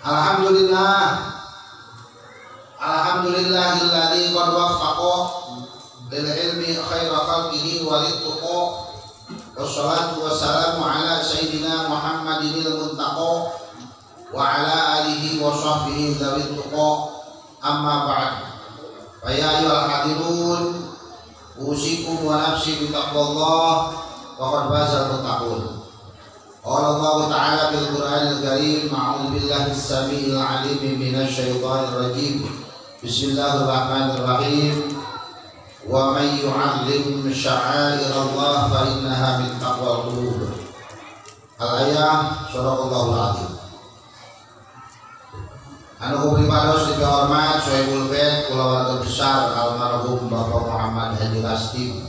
Alhamdulillahilladzi qad waffaqa lil ilmi khaira khalqihi wa littuqa. Wassalatu wassalamu ala sayyidina Muhammadinil muntaqa wa ala alihi wa sahbihi dzawit tuqa. Amma ba'd. Fa ya ayyuhal hadirun, usikum wa nafsi bi taqwallah wa qad fazal muttaqun. Qala Allah Ta'ala fil Qur'anil Karim, a'udzu billahi as-sami'il 'alim minasy syaithanir rajim. Bismillahirrahmanirrahim. Wa may yu'azzim sya'airallah fa innaha min taqwal qulub. Al-ayah surahul azim. Anu kupripados dihormat Sohibul Bait keluarga besar almarhum Bapak Muhammad Haji Lastim.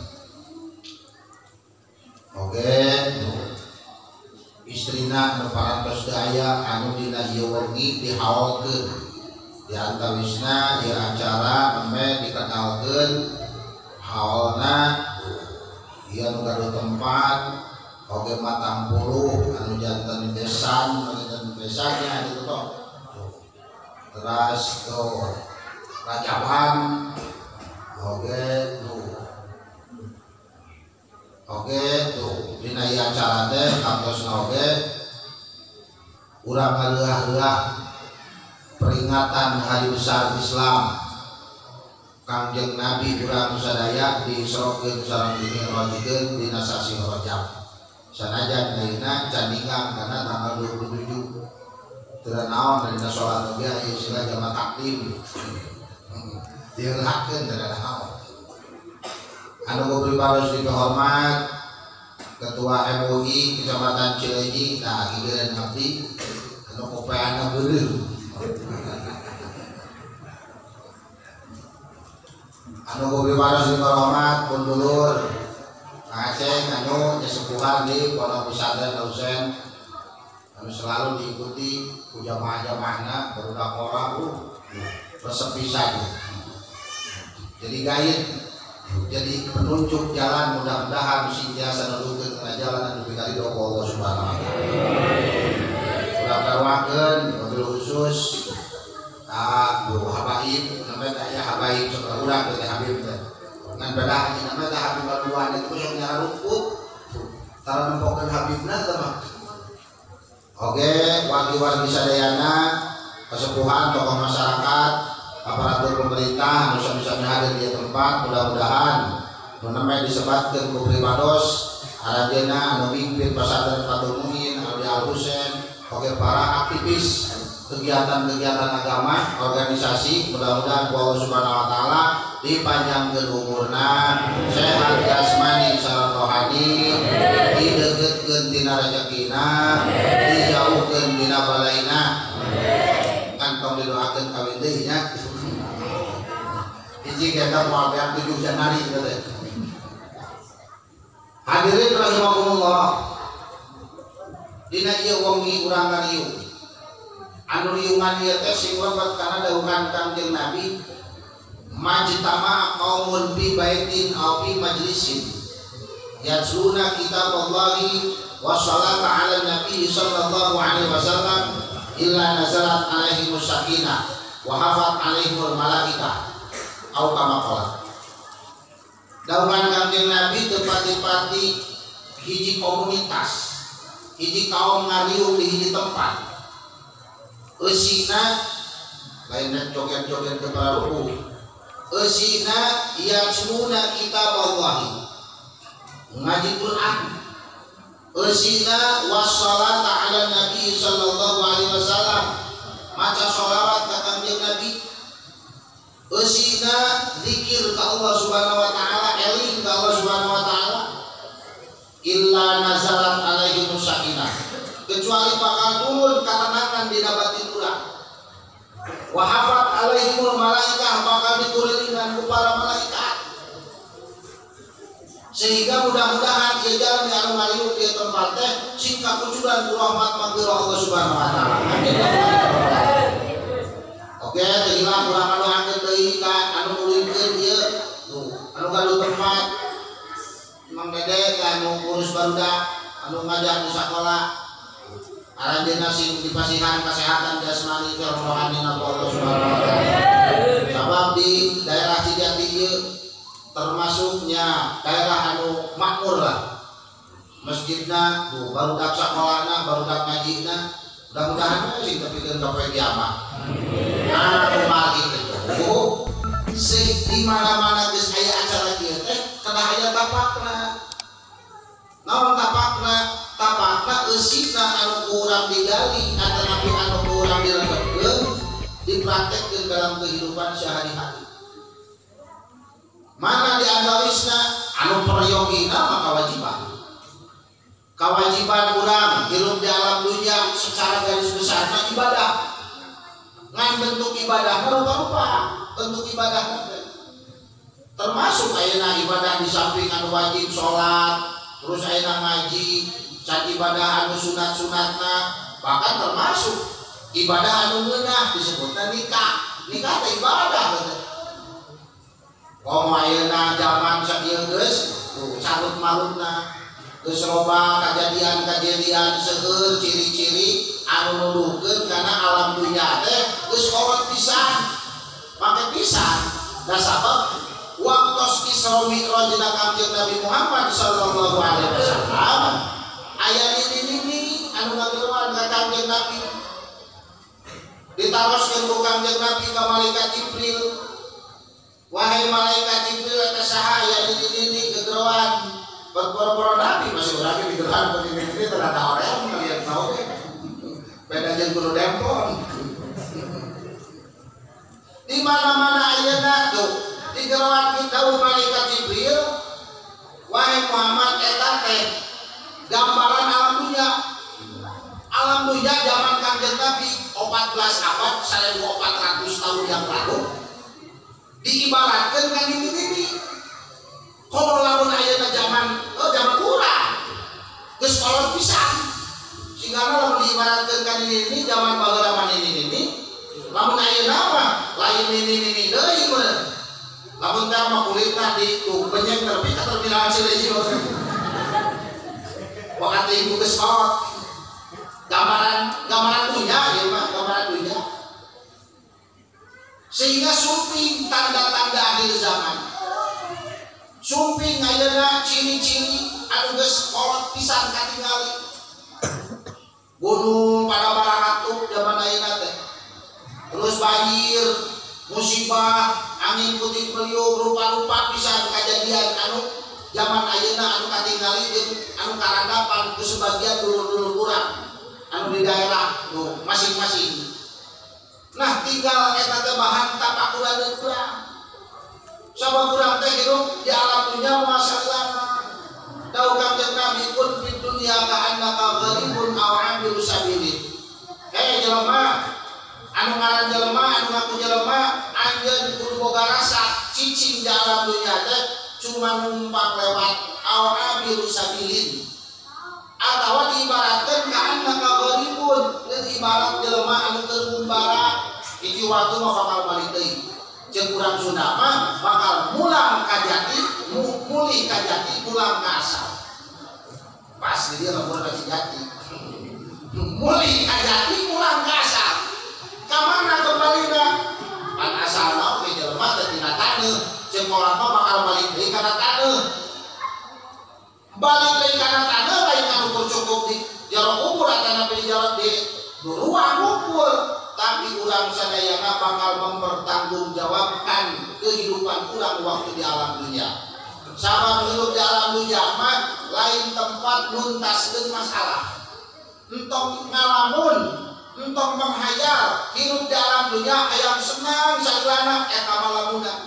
Oke. Istrina anu parantos daya anu dina ieu wengi dihaolkeun di antawisna ieu acara meme dikenalkeun haolna ieu anu gaduh tempat oge matang puluh anu janten besan anu janten besannya itu toh teras tuh rajaban oge tuh dina ieu acara teh kantosna oge urang ngaleah-leah peringatan hari besar Islam Kangjeng Nabi urang sadaya diisrokeun sareng dimi'rajkeun dina sasi Rajab. Sanajan ayeuna candingan kana tanggal 27 teu naon dina salat oge aya istilah jamaah takdim. Dieulehakeun teu naon. Anu kupripados dihormat Ketua MUI Kecamatan Cileunyi nah gigireun abdi anu kopeana beureuh. Anu kupripados dihormat pun dulur Aceh anu sesepuhan di Pondok Pesantren Lausen anu selalu diikuti ku jamaah-jamaahna barudak ora resep pisan. Jadi gaib jadi penunjuk jalan mudah-mudahan senantiasa nuduhkeun kana jalan anu pikaridho ku Allah Subhanahu wa taala. Ulah karuakeun wabil khusus Bu Habaib namanya aya Habaib saudara urang teh Habib teh. Ngan beda namanya teh Habib baruan itu sok nyara rumput. Tara nempokeun Habibna teh mah. Oge, wargi-wargi sadayana, kesepuhan tokoh masyarakat, aparatur pemerintah anu sami-sami hadir di tempat, mudah-mudahan menamai disebatkeun ku primados arajena anu mimpin pesantren Fathul Muin Aldi Al Husain oge para aktivis kegiatan-kegiatan agama organisasi mudah-mudahan ku Allah Subhanahu wa taala dipanjangkeun umurna sehat jasmani sareng rohani dideukeutkeun tina rezekina dijauhkeun tina balaina kantong didoakeun kawin deui nya. Hiji kita moal 7 Januari gitu teh. Hadirin rahimakumullah. Dina ieu wengi urang ngariung. Anu riungan ieu teh sing lebat kana dawuhan Kangjeng Nabi, majtama qaumun fi baitin aw fi majlisin yatluna kitaballahi wa sholata 'ala nabi sallallahu alaihi wasallam illa nazalat alaihimus sakinah wa hafat alaihimul malaikah. Au kama qala. Dawuhan Kangjeng Nabi tepati-pati hiji komunitas, hiji kaum ngariung di hiji tempat. Eusina lainna joget-joget kepala ruku. Eusina yatsuna kitaballahi. Ngaji Quran. Eusina wassalata 'ala nabi sallallahu alaihi wasallam. Maca sholawat ka Kangjeng Nabi. Eusina zikir ka Allah Subhanahu wa taala, eling ka Allah Subhanahu wa taala. Illa nazalat alaihimus sakinah. Kecuali bakal turun ketenangan di batin urang. Wa hafat alaihimul malaikah, bakal dituruningan ku para malaikat. Sehingga mudah-mudahan ieu jalan anu ngariung di tempat teh sing kakucuran ku rahmat maghfirah Allah Subhanahu wa taala. Amin. Oke, teh hilang urang anu angkeun deui ka anu mulingkeun ieu. Tuh, anu gaduh tempat Mang Dede anu urus barudak, anu ngajar di sakola. Aranjeunna sing dipasihan kesehatan jasmani jeung rohani Allah Subhanahu wa taala. Sabab di daerah Cijati ieu termasuknya daerah anu makmur lah. Masjidna tuh barudak sakolana, barudak ngajina, mudah-mudahan sing tepikeun ka poe kiamat. Nah, kumaha kitu. Di mana-mana geus aya acara kieu teh kedah aya tapakna. Naon tapakna? Tapakna eusina anu kurang digali atanapi anu kurang diresepkeun dipraktekkeun dalam kehidupan sehari-hari. Mana di antawisna anu perayogina mah kewajiban. Kewajiban urang hirup di alam dunia secara garis besarna ibadah. Ngan bentuk ibadah rupa-rupa, bentuk ibadah termasuk ayeuna ibadah di samping anu wajib salat, terus ayeuna ngaji, can ibadah anu sunat-sunatna, bahkan termasuk ibadah anu ngeunah disebutna nikah. Nikah teh ibadah bener. Ayeuna zaman sakieu geus carut marutna geus loba kajadian-kajadian seueur ciri-ciri anu nuduhkeun kana alam dunya teh geus kolot pisan. Make pisan da sabab waktos Isra Mi'raj dina Kangjeng Nabi Muhammad sallallahu alaihi wasallam aya ini anu ngageluan ka Kangjeng Nabi ditaroskeun ku Kangjeng Nabi ka malaikat Jibril. Wahai malaikat Jibril eta saha aya ini gegeroan boro-boro Nabi masih urang di gegeroan ini terada orang ngaliat naon beda jeung kudu dempon. Di mana-mana ayeuna tuh di geroan kita malaikat Jibril, wahai Muhammad eta teh gambaran alam dunya. Alam dunya zaman Kangjeng Nabi 14 abad 1400 tahun yang lalu diibaratkan kan ini kalau lamun ayeuna zaman urang geus kolot pisan sehingga lamun diibaratkan kan ini zaman baheula mah ini lamun ayeuna mah lain ini deui meureun lamun teh mah kulitna di benyeng terbit atau bilang silih waktu ibu geus kolot gambaran dunya ieu mah gambaran dunya. Sehingga sumping tanda-tanda akhir zaman. Sumping ayeuna ciri-ciri anu geus kolot pisan katingali. Gunung pada barahatuk zaman ayeuna teh. Terus banjir, musibah, angin puting beliung rupa-rupa pisan kajadian anu zaman ayeuna anu katingali jeung anu karandapan ke sebagian dulur-dulur urang anu di daerah tuh masing-masing. Nah tinggal eta teh bahan tapakuran urang. Sabab urang teh hirup di alam dunya masalahna. Dawuh Kangjeng Nabi kun fid dunya ka'annaka gharibun aw 'abiru sabilin. Jelema anu ngaran jelema anu ngaku jelema anjeun kudu boga rasa cicing di alam dunya teh cuma numpang lewat aw 'abiru sabilin. Atawa diibaratkeun ka'annaka gharibun, ibarat jelema anu teu ngumbara hiji waktu mah bakal balik deui. Jeung urang Sunda mah bakal mulang ka Jati, mulih ka Jati, mulang ka asal. Pas di dieu lamun ka Jati. Mulih ka Jati, mulang ka asal. Ka mana kembalina? Pan asalna oge jelema teh tina taneuh, jeung urang mah bakal balik deui kana taneuh. Balik deui kana taneuh lain anu cukup di jero kubur atanapi di jero di ruang kubur, tapi urang sadayana bakal mempertanggungjawabkan kehidupan urang waktu di alam dunia. Sabab hidup di alam dunia mah lain tempat nuntaskeun masalah. Entong ngalamun, entong menghayal, hidup di alam dunia hayang senang sageulana eta mah lamunan.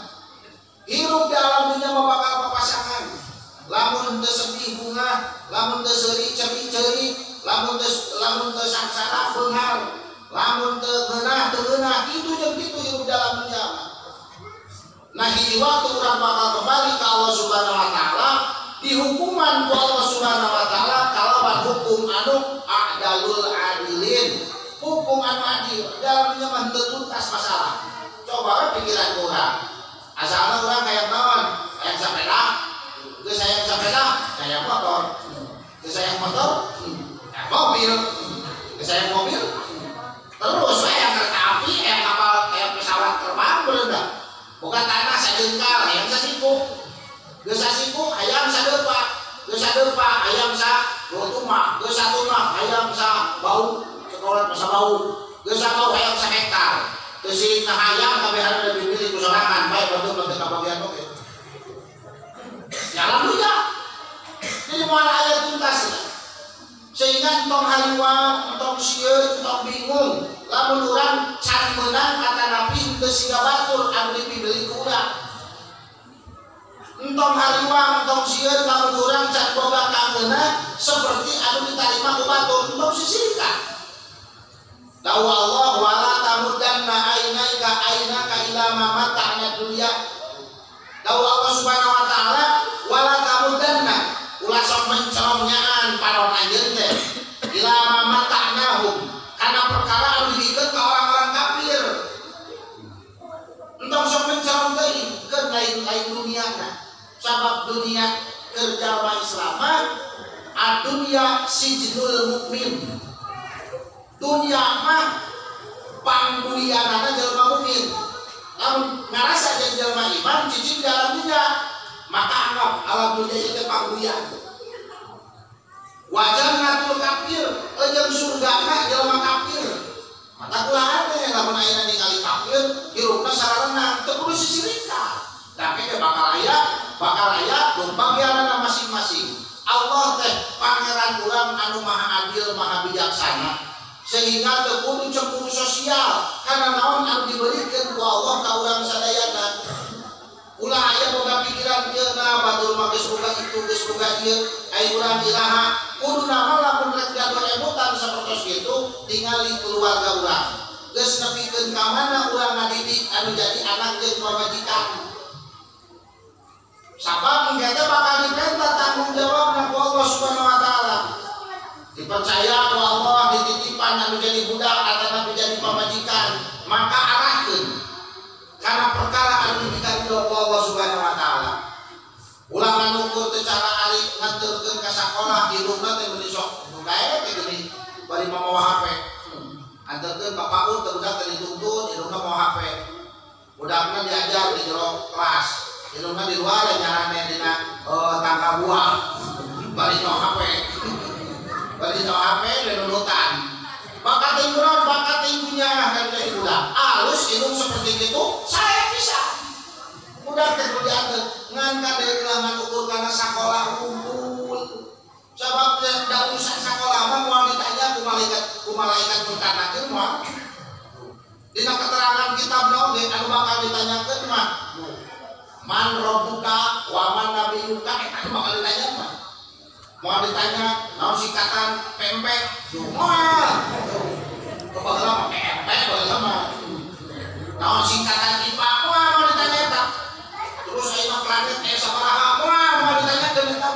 Hidup di alam dunia mah bakal papasangan. Lamun teu sedih bunga, lamun teu seuri ceri-ceri, lamun teu sangsara beunghar, lamun teu geunah itu jeung kitu hidup dalam dunia. Nah hiji waktu urang bakal kembali ka Allah Subhanahu wa taala, dihukuman ku Allah Subhanahu wa taala kalawan hukum anu a'dalul adilin, hukum anu adil. Dalam dunia mah teu tuntas masalah. Coba pikiran urang. Asalna urang kayak naon? Kayak sepeda. Geus sayang sepeda, sayang motor. Geus sayang motor, mobil. Geus saya mobil terus yang kereta api kapal pesawat terbang berendah bukan tanah sadengkal hayang sasipuk geus sasipuk hayang sadepa geus sadepa hayang sa tuma geus satuma hayang sa bau sekolah masa bau geus bau hayang sa hektar geus na hayang kabehana da dimiliki ku sorangan bae bentuk bentuk kabagian oke jalan dunya jadi moal aya tuntas sehingga entong hariwang, entong sieun, entong bingung lamun urang can meunang kata nabi teu siga batur anu dipibeli ku urang entong hariwang, entong sieun lamun urang can boga kangeuna seperti anu ditarima ku batur entong sisirika dawa Allah wala tamuddanna ainaka ila ma mata'na dunya dawa Allah subhanahu wa ta'ala wala tamuddanna ulah sok mencolongnyaan panon anjeun teh ila mamata'nahum karena perkara anu dibikeun ka orang-orang kafir entong sok mencolong teuing ke lain-lain duniana sabab dunia kerja wa Islam ad-dunya sijnul mukmin dunia mah panggulianana jelema mukmin lamun ngarasa jadi jelema iman cicing dalam dunia maka anggap alam dunia itu panggulian wajar ngatul kafir jeung surga mah jelema kafir mata kulaan teh lamun ayeuna ningali kafir hirupna sararena teu kudu sisirika tapi ge bakal aya pembagianna masing-masing Allah teh pangeran urang anu maha adil maha bijaksana sehingga teu kudu cemburu sosial karena naon anu dibeurekeun ku Allah ka urang sadayana ulah aya boga pikiran ieu na batur mah geus boga itu geus boga ieu ai urang ilaha kudu nama lamun rek gaduh emutan sapertos kitu tingali keluarga urang geus nepikeun ka mana urang ngadidik anu jadi anak jeung pamajikan sabab engke bakal diperintah tanggung jawabna ku Allah Subhanahu wa taala dipercaya ku Allah dititipan anu jadi budak atawa jadi pamajikan maka arahkeun karena perkara anu diberikan ku Allah Subhanahu wa taala ulah nganukur teh cara ari nganterkeun ka sakolah irungna teh meuni sok bukae teh geuning bari mawa HP anterkeun ka PAUD teh budak teh dituntun irungna mawa HP budakna diajar di jero kelas irungna di luar nyarane dina tangga buah bari no HP nunutan bakat tingguran bakat tinggunya kan jadi budak alus irung seperti itu saya bisa budak teh kudu diantar ngan kadeu ngan ukur kana sakolah kumpul sabab da urusan sakolah mah moal ditanya ku malaikat mengkatakeun moal dina keterangan kitab naon ge anu bakal ditanyakeun mah man rabbuka wa man nabiyuka eta bakal ditanya mah moal ditanya naon singkatan pempek moal kebaheula mah pempek baheula mah naon singkatan IPA moal ditanya eta terus ayeuna planet sabaraha moal ditanyakeun eta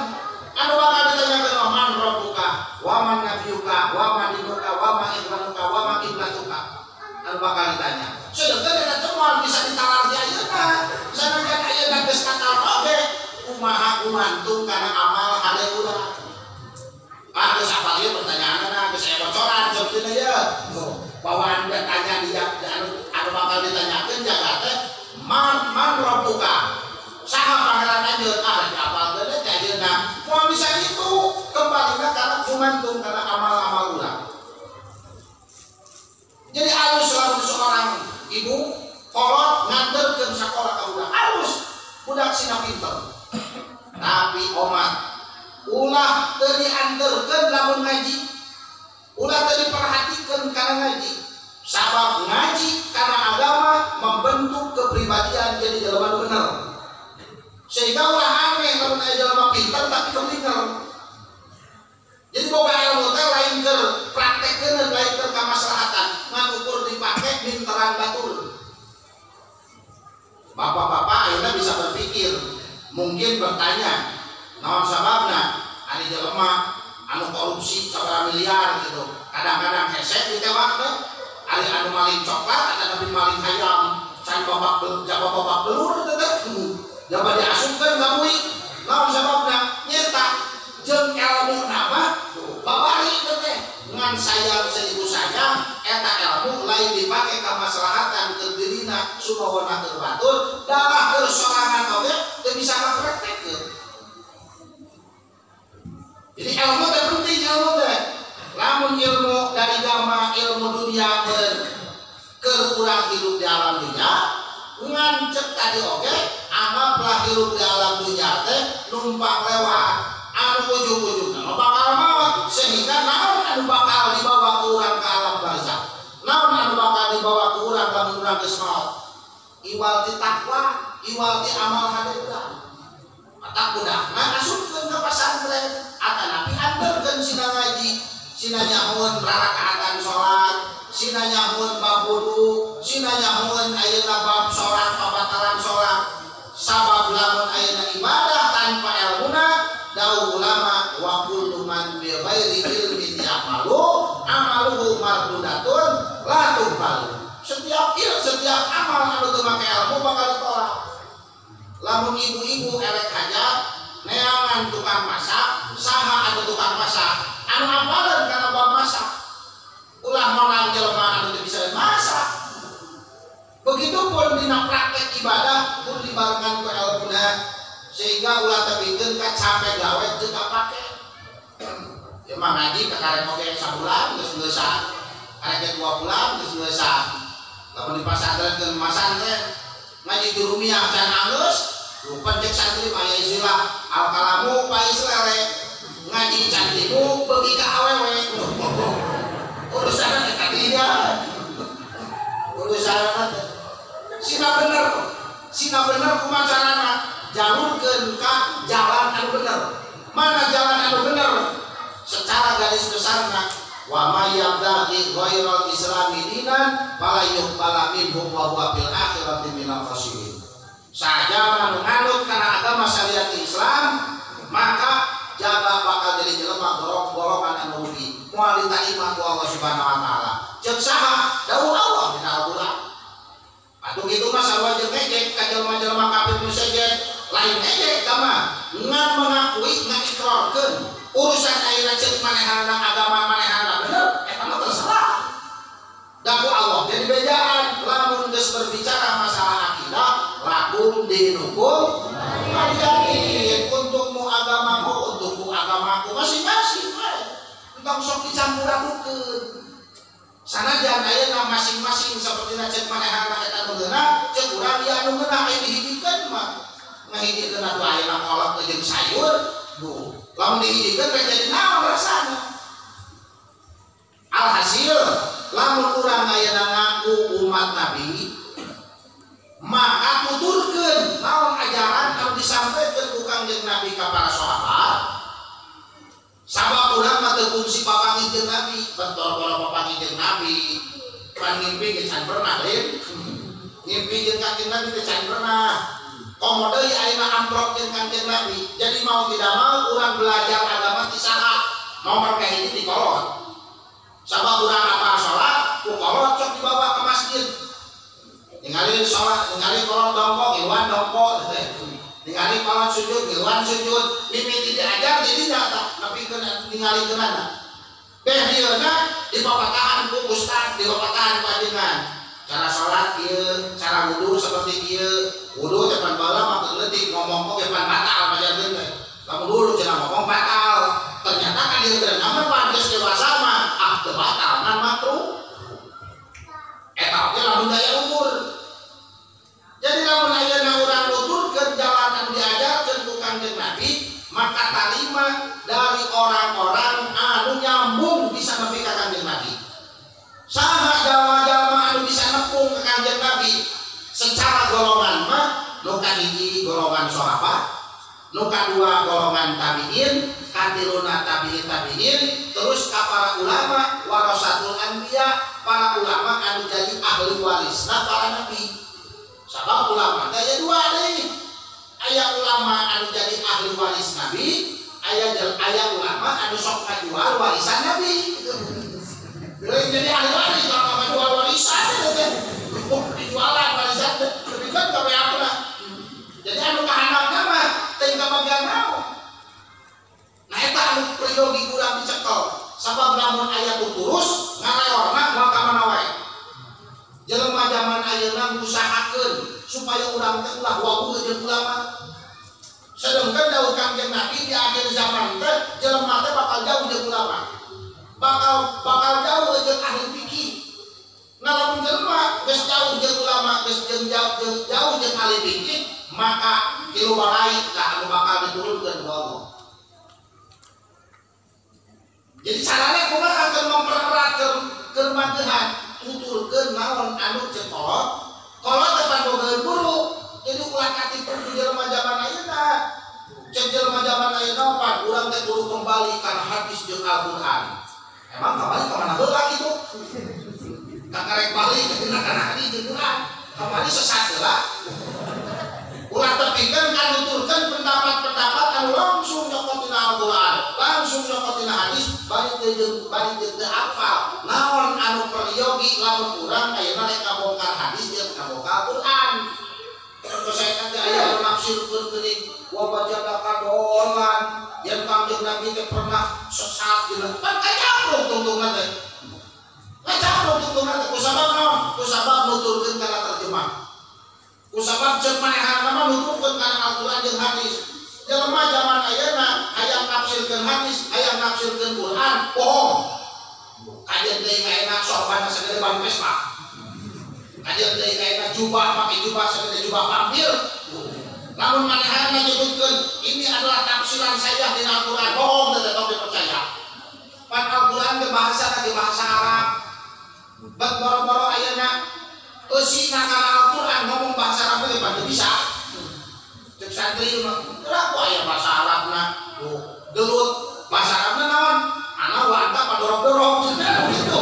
anu bakal ditanyakeun man rabbuka wa man nabiyuka wa man dinuka wa ma ikhwanuka wa ma qiblatuka anu bakal ditanya sedengkeun eta teh moal bisa ditalar di ayeuna sanadyan ayeuna geus katal oge kumaha kumantung kana amal hade urang geus apa ieu pertanyaanna geus aya bocoran jawabkeun aja bahwa anda tanya dia anu bakal ditanyakeun jaga teh man rabbuka saha pangeran anjeun diapalkeun teh ayeuna moal bisa itu kembalinya karena kumantung karena amal-amal urang jadi alus lamun seorang ibu kolot nganterkeun sakola ka urang alus budak sina pinter tapi omat ulah teu dianterkeun lamun ngaji ulah teu diperhatikeun kana ngaji sabab ngaji karena agama membentuk kepribadian jadi jelema nu bener sehingga ulah aneh lamun aya jelema pinter tapi keblinger jadi boga ilmu teh lain keur praktekkeun lain keur kamaslahatan ngan ukur dipake minteran batur bapak-bapak ayeuna bisa berpikir mungkin bertanya naon sababna ari jelema anu korupsi sabaraha miliar gitu kadang-kadang hese ditewak teh ari anu maling coklat ada tapi maling hayam can bapak belur teh jabat diasupkeun ka bui naon sababna nyeta jeung ilmu nama babari teh ngan sayang 1000 sumawana keur batur dalah keur sorangan oge teu bisa ngapraktekeun. Jadi ilmu teh penting, ilmu teh lamun ilmu dari agama ilmu dunia keur urang hidup di alam dunia ngan cek tadi oge anggaplah hidup di alam dunia teh numpak lewat anu ujung-ujungna bakal maut, sehingga naon anu bakal dibawa ke urang ke alam barzakh, naon anu bakal dibawa ke urang lamun urang geus maut, iwal ti takwa, iwal ti amal hadeuran. Mata kudahna asupkeun ka pasantren atanapi anterkeun sina ngaji, sina nyahoeun rarakaatan salat, sina nyahoeun bab wudu, sina nyahoeun ayeuna bab salat pabatalan salat. Sabab lamun ayeuna ibadah tanpa ilmuna dawu ulama wa kullu man bi ghairi ilmin ya'malu amaluhu mardudatun la tuqbal. Setiap amal anu teu make ilmu bakal ditolak. Lamun ibu-ibu elek hajat neangan tukang masak, saha anu tukang masak anu apaleun kana bab masak, ulah monang jelema anu teu bisa masak. Begitupun dina praktek ibadah pun dibarengan ku ilmuna, sehingga ulah tepikeun ka capek gawe teu kapake. Ya mah ngaji kakarek oge sabulan geus ngeusan, karek 2 bulan geus ngeusan. Lamun di pasantren masantren ngaji jurumiyah can anggeus, lupa cek santri aya istilah al kalamu pais lele, ngaji can timu beuki ka awewe. Urusan teh ka dinya. Urusan Sina bener kumaha carana jalurkeun ka jalan anu bener. Mana jalan anu bener? Secara garis besarna wa may yabtaghi ghairal islami dinan fala yuqbala minhu wa huwa fil akhirati minal khasirin. Saja manut kana agama syariat Islam maka jaga bakal jadi jelema golongan anu rugi moal diterima ku Allah Subhanahu wa taala. Ceuk saha? Dawuh Allah dina Al-Qur'an. Atuh kitu mah sarua jeung ngejek ka jelema-jelema kafir musyrik, lain ngejek mah ngan mengakui ngaiklarkeun urusan ayeuna ceuk manehana agama manehana bener eta mah terserah. Da ku Allah jadi bejaan lamun geus berbicara masalah akidah lakum dinukum waliyakin, untukmu agamaku untukku agamaku masing-masing we. Entong sok dicampur-campurkeun. Sanajan ayeuna masing-masing saperti cek manehana eta nu geunah, cek urang ieu anu geunah aya dihijikeun mah. Ngahijikeun atuh ayeuna kolot jeung sayur, duh. Lamun dihijikeun rek jadi naon rasana? Alhasil, lamun urang ayeuna ngaku umat Nabi, maka tuturkeun naon ajaran anu disampaikeun ku Kangjeng Nabi ka para sahabat. Sabab urang mah teu fungsi papangih jeung Nabi, bentor-bentor papangih jeung Nabi. Pan ngimpi ge can pernah lain. Ngimpi jeung Kangjeng Nabi teh can pernah. Komo deui ayeuna amprok jeung Kangjeng Nabi. Jadi mau tidak mau urang belajar agama ti saha? Nomor kahiji di kolot. Sabab urang apal salat, ku kolot sok dibawa ke masjid. Ningali salat, ningali kolot dongkok, iwan dongkok teh. Ningali kolot sujud, iwan sujud. Mimiti diajar jadi nyata. Tapi ningali kenana beh dieuna dipapatahan ku ustad, dipapatahan ku ajengan cara sholat kieu, cara wudu seperti kieu. Wudu teh pan baheula mah teu leutik ngomong kok pan batal pajarkeun teh. Lamun dulu cenah ngomong batal, ternyata kan ieu teh namun pan geus dewasa mah teu batal nan makruh. Eta oge lamun daya umur. Jadi lamun ayeuna urang nuturkeun jalan anu diajarkeun ku Kangjeng Nabi, maka tarima dari orang-orang anu nyambung bisa nepi ka Kangjeng Nabi. Saha jalma-jalma anu bisa nepung ka Kangjeng Nabi secara golongan mah nu kahiji golongan sahabat, nu kadua golongan tabiin, katiluna tabiin, terus ka para ulama warasatul anbiya, para ulama anu jadi ahli warisna para nabi. Sabab ulama teh aya dua deui. Aya ulama anu jadi ahli waris Nabi, aya ulama anu sok ngajual warisan Nabi. Jadi ahli waris kalau ngajual warisan teh dijualan warisan tapi kan gawe apalah. Jadi anu kahandapna mah teh kabagian naon. Nah eta anu priyogi urang dicekel. Sabab lamun aya tuturus ngaleorna moal ka mana wae. Jelema zaman ayeuna usaha teh ulah wawu jeung ulama. Sedangkan dawuh Kangjeng Nabi di akhir zaman teh jelema teh bakal jauh jeung ulama. Bakal jauh jeung ahli fikih. Nah lamun jelema geus jauh jeung ulama, geus jauh jeung ahli fikih, maka tilu balai anu bakal diturunkeun ku Allah. Jadi caranya kumaha keur mempererat keur mantehan tuturkeun naon anu cekolot. Kolot teh panbogeun guru. Jadi ulah katipu di jelema zaman ayeuna. Cek jelema zaman ayeuna pan urang teh kudu kembali kana hadis jeung Al-Qur'an. Emang kembali ka mana heula kitu? Kakarek balik kana hadis jeung Qur'an. Kembali sesat heula. Ulah tepikeun kan nuturkeun pendapat-pendapat anu langsung nyokotina Al-Qur'an, langsung nyokotina hadis, bari teu hafal. Naon anu peryogi lamun urang ayeuna rek ngabongkar hadis jeung ngabongkar Al-Qur'an. Terus saya kan aya nafsirkeun geuning wa wajada kadolan yang Kangjeng Nabi teh pernah sesat gitu. Kan kacapruk tungtungna teh. Kacapruk tungtungna teh kusabab naon? Kusabab nuturkeun kana terjemah. Kusabab ceuk manehanna mah nuturkeun kana Al-Qur'an jeung hadis. Jelema zaman ayeuna hayang nafsirkeun hadis, hayang nafsirkeun Qur'an, bohong. Kajian deui kaena sorban sagede ban Vespa. Kajian deui kaena jubah make jubah sagede jubah vampir. Namun manehanna nyebutkeun ini adalah tafsiran saya di Al-Qur'an, bohong teh tong dipercaya. Pan Al-Qur'an ge bahasa lagi bahasa Arab. Bak boro-boro ayeuna eusina kana Al-Qur'an ngomong bahasa Arab teh pan bisa. Cek santri mah, "Kenapa aya bahasa Arabna?" Tuh, gelut bahasa Arabna naon? Ana wanta padorok-dorok gitu.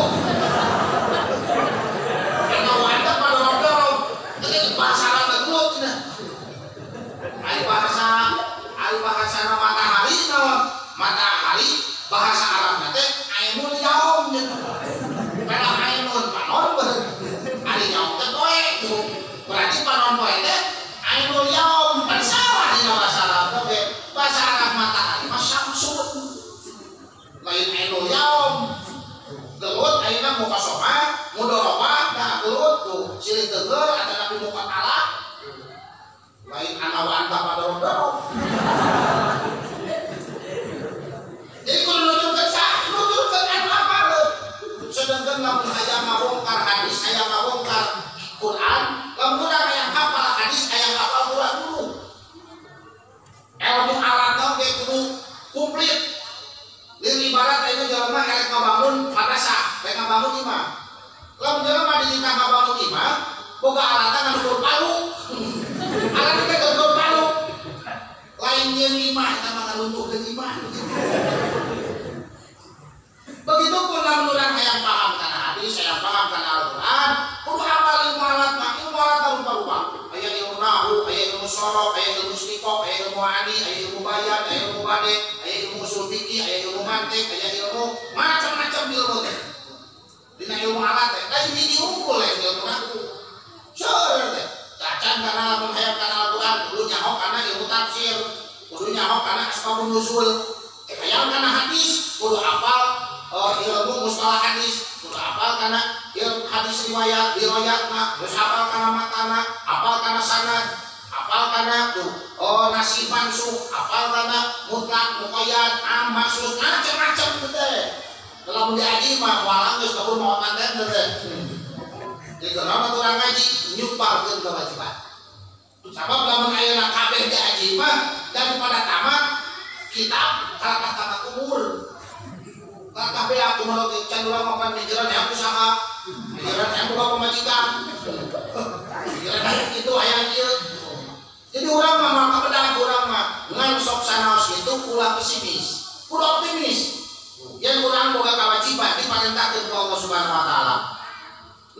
Ana wanta padorok-dorok. Jadi bahasa Arab gelut cenah. Ari bahasa matahari naon? Matahari bahasa Arabna teh ainun yaum nya. Kana ainun panon bener. Ari yaum teh poe tuh. Berarti panon poe teh ainun yaum pan salah dina bahasa Arab teh. Bahasa Arab matahari mah syamsun. Lain ainun yaum. Gelut ayeuna muka sofa, mudorobah da gelut tuh. Silih teueur ada nabi muka talak. Lain ana wanta padorok-dorok. Jadi kudu nuturkeun anu apal. Sedangkan lamun aya ngabongkar hadis, aya ngabongkar Quran, lamun urang aya hafal hadis, aya hafal Quran dulu. Ilmu alatna ge kudu komplit. Lil ibarat aya jelema rek ngabangun madrasah, rek ngabangun imah. Lamun jelema ditinta ngabangun imah, boga alatna nganu palu. Alatna teh nganu palu. Lain jeung imah eta mah ngaruntuhkeun imah. Begitupun lamun urang hayang paham kana hadis, hayang paham kana Al-Qur'an, kudu hafal ilmu alat mah, ilmu alat rupa-rupa. Aya ilmu nahwu, aya ilmu sorok, aya ilmu istiqoq, aya ilmu ani, aya ilmu bayan, aya ilmu bade, aya ilmu usul fikih, aya ilmu mantik, aya ilmu macam-macam ilmu teh. Dina ilmu alat teh, lain hiji unggul ilmu nahwu. Seueur teh. Cacan kana lamun hayang kana Al-Qur'an, kudu nyaho kana ilmu tafsir, kudu nyaho kana asbabun nuzul. Hayang kana hadis, kudu hafal ilmu mustalah hadis, kudu hafal kana ilmu hadis riwayatna, terus hafal kana matana, hafal kana sanad, hafal kana tuh nasih mansuh, hafal kana mutlak, muqayyad, am, maksus, macam-macam teh. Lamun diaji mah walang geus kabur maot manten teh. Jadi kenapa urang ngaji nyuparkeun kewajiban. Sabab lamun ayeuna kabeh diaji mah daripada tamat kitab kalahkah tamat umur. Kabeh aku mau can urang mapan mikiran yang usaha, mikiran yang buka pemajikan. Mikiran itu hayang ieu. Jadi urang mah maka bedah urang mah ngan sok sanaos kitu ulah pesimis, kudu optimis. Yen urang boga kewajiban diparentahkeun ku Allah Subhanahu wa taala.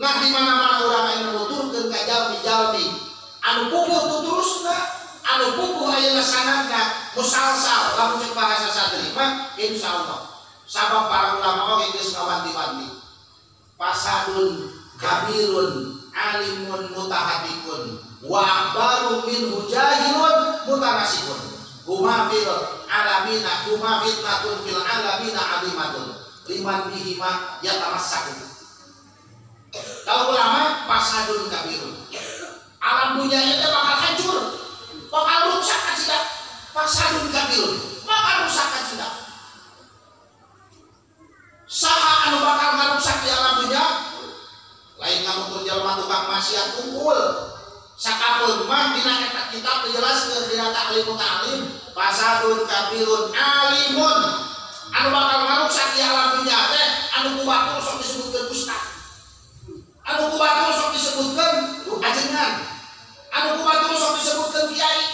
Nah di mana-mana urang anu nuturkeun ka jalmi-jalmi anu puguh tuturusna, anu puguh ayeuna sanadna musalsal lamun cek bahasa satri mah insyaallah. Sabab para ulama oge geus ngawanti-wanti. Fasadun kabirun alimun mutahatikun wa akbaru minhu jahilun mutanasikun. Huma fil alamina huma fitnatun fil alamina alimatun. Liman bihima yatamassaku. Kalau ulama fasadun kabirun. alam dunia itu bakal hancur, bakal rusak aja, fasadun kabirun, bakal rusak aja. Saha anu bakal ngarusak di alam dunia, lain kamu berjelma tukang maksiat kumpul. Sakapeung mah dina eta kitab dijelaskeun dina ta'limut ta'lim, fasadun kabirun alimun. Anu bakal ngarusak di alam dunia teh anu ku batur sok disebutkeun ustaz. Anu ku batur sok disebutkeun ajengan. Anu ku batur sok disebutkeun kiai.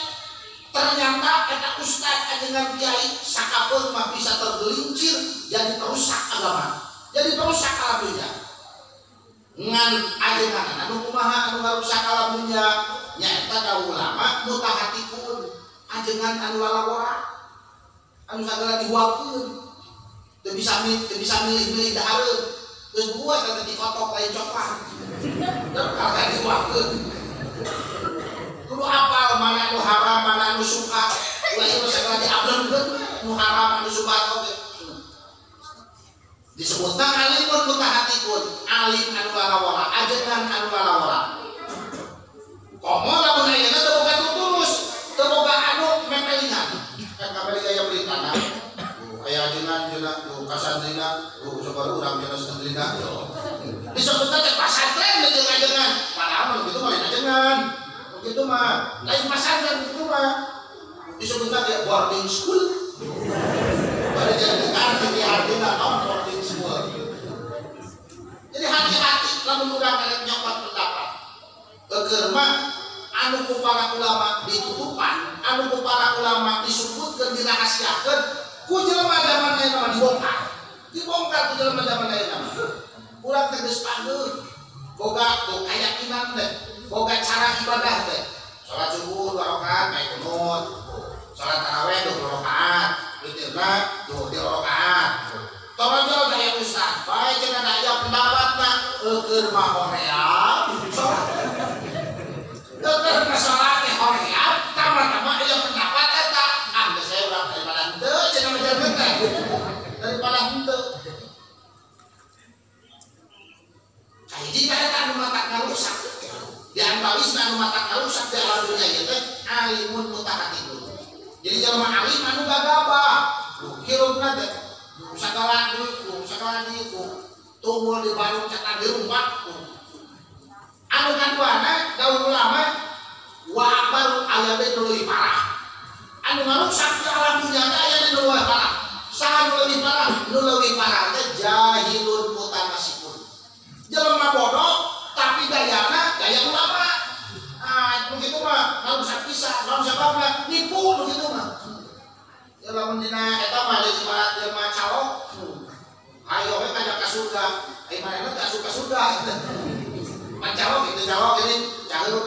Ternyata eta ustaz ajengan kiai sakapeung mah bisa tergelincir jadi perusak agama. Jadi perusak alam dunia. Ngan ajengan anu kumaha anu ngarusak alam dunia nyaeta da ulama mutahatipun ajengan anu lalawara anu sagala dihuapkeun teu bisa milih-milih dahareun geus buat eta dikotok lain coklat teu kagak dihuapkeun kudu apal mana anu haram mana anu suka ulah ieu sagala diableungkeun anu haram anu suka oge disebutna alimun mutahatipun alim anu lalawara ajengan anu lalawara komo lamun ayeuna teu boga tutulus teu boga anu memelingan kan kamari gaya beritana aya ajengan cenah tu kasandrina tu sabar urang cenah sandrina disebutna teh pasantren jeung ajengan padahal begitu mah lain ajengan begitu mah lain pasantren begitu mah disebutna dia boarding school pada jadi arti di artinya boarding school. Jadi hati-hati lamun urang karek nyokot pendapat. Keur mah anu ku para ulama ditutupan, anu ku para ulama disebutkeun dirahasiakeun, ku jelema zaman ayeuna mah dibongkar. Dibongkar ku jelema zaman ayeuna mah. Urang teh geus pandeun. Boga keyakinan teh, boga cara ibadah teh. Salat subuh 2 rakaat bae kunut. Salat tarawih 2 rakaat. Witirna 2 rakaat. Torojol daya ustaz, bae cenah daya pendapatna keur mah hoream. Keur salat teh hoream, tama-tama aya pendapat eta. Ah geus saya urang daripada henteu cenah menjaga teh. Daripada henteu. Jadi mereka anu matak ngarusak. Di antawisna anu matak ngarusak di alam dunia ieu teh alimun mutahatipun. Jadi jelema alim anu gagabah. Hirupna teh sagala itu tumbuh di Bandung cakar di rumah anu kaduana daun ulama wa baru aya teh leuwih parah anu ngarusak di alam dunia teh aya nu leuwih parah saha nu leuwih parah teh jahilun mutanasipun jelema bodoh tapi gayana gaya ulama begitu mah ngarusak pisan naon sababna nipu begitu mah lamun dina eta mah leuwih jelema calok ayo we ka surga ai manehna teh asup ka surga pan calok itu calok ini caluk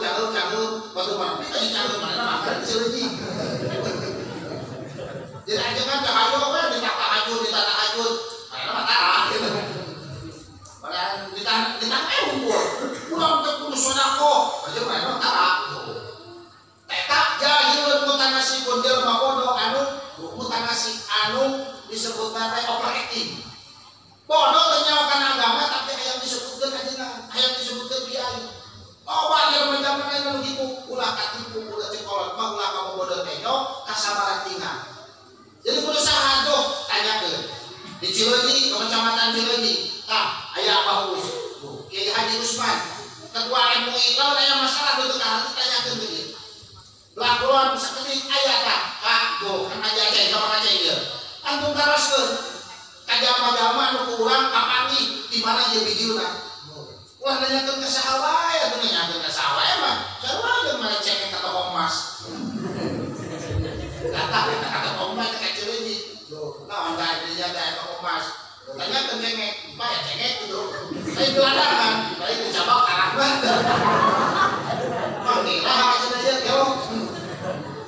batu mana kita caluk manehna mah kan cileutik jadi aja kan ayo we ditata hajur manehna mah tarah gitu padahal ditata unggul urang teh kudu sedekah aja manehna mah tarah eta jahilun mutanasibun jelema bodoh anu mutanasib anu disebutna teh overacting. Bodoh menyawakan agama tapi hayang disebutkeun ajengan, hayang disebutkeun kiai. Loba aya zaman aya nu kitu, ulah katipu, ulah cekolot, mah ulah kamu bodoh teh nyok kasabaran tinggal. Jadi kudu saha tuh tanyakeun. Di Cileunyi, Kecamatan Cileunyi, tah aya Abah Us. Kiai Haji Usman, ketua MUI lamun aya masalah teu ka tanyakeun deui. Lakuan sakedik aya tah, Kak, tuh kan aja cai sama aja ieu. Antum taroskeun. Kajama-jama nu kurang kapangi di mana ieu bijilna. Ulah nanyakeun ka saha wae, atuh nanyakeun ka saha wae mah. Sarua jeung mah cek ka toko emas. Datang ka toko emas ka Cileunyi. Loh, naon da dinya da toko emas. Tanyakeun cengek, "Pak ya cengek itu." Ai gelandangan, bae dicabak karahna. Manggila cenah ieu gelok.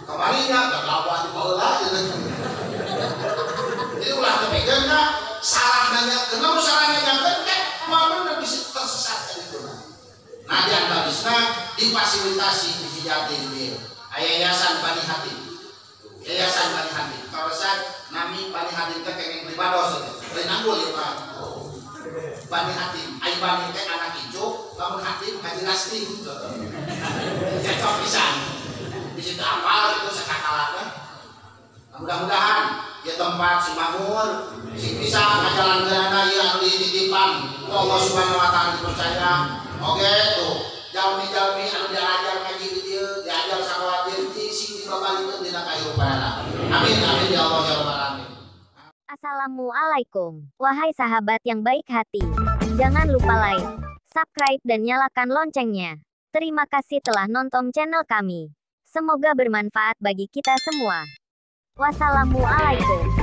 Kamarinya gagawa di baheula. Jadi ulah kepegang salah nanya kenapa salah nanya teh mana bisa tersesat itu nah di antawisna difasilitasi di Jatim dia yayasan Bani Hatim kawasan nami Bani Hatim teh kenging pribados lain anggul ya Pak Bani Hatim ai Bani teh anak ijo lamun hakim haji lasting cocok pisan bisa apal itu sakakalatna. Mudah-mudahan ya tempat si makmur si bisa ngajalankeunana ieu anu dititipan ku Allah Subhanahu wa taala dipercaya. Oke tuh jalmi-jalmi anu diajar ngaji di dieu diajar sakola dieu sing dibabalikeun dina kahirupanana. Amin amin ya Allah ya rabbal alamin. Assalamualaikum, wahai sahabat yang baik hati. Jangan lupa like, subscribe dan nyalakan loncengnya. Terima kasih telah nonton channel kami. Semoga bermanfaat bagi kita semua. Wassalamualaikum.